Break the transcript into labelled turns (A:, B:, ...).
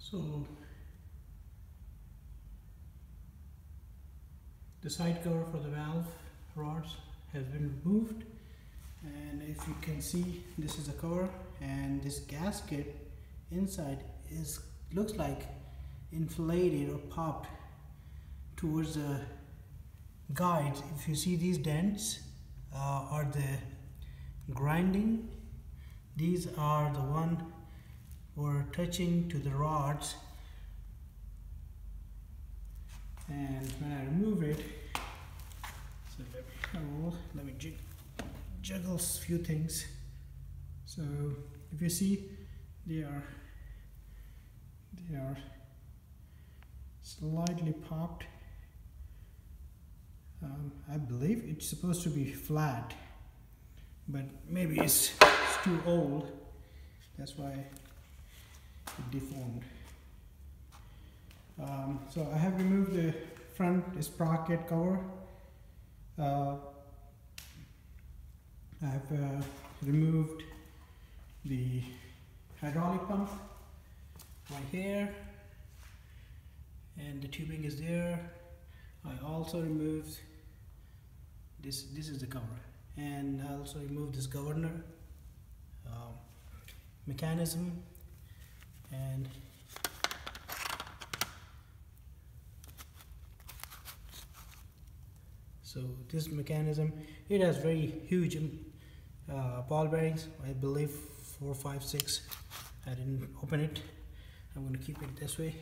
A: So the side cover for the valve rods has been removed, and if you can see, this is the cover, and this gasket inside looks like inflated or popped towards the guides. If you see these dents are the grinding, these are the one were touching to the rods, and when I remove it, so let me juggle a few things. So if you see, they are slightly popped. I believe it's supposed to be flat, but maybe it's too old, that's why it deformed. So I have removed the front sprocket cover. I have removed the hydraulic pump right here, and the tubing is there. I also removed this is the cover, and I also removed this governor mechanism, and so this mechanism, it has very huge ball bearings, I believe 4, 5, 6. I didn't open it. I'm going to keep it this way.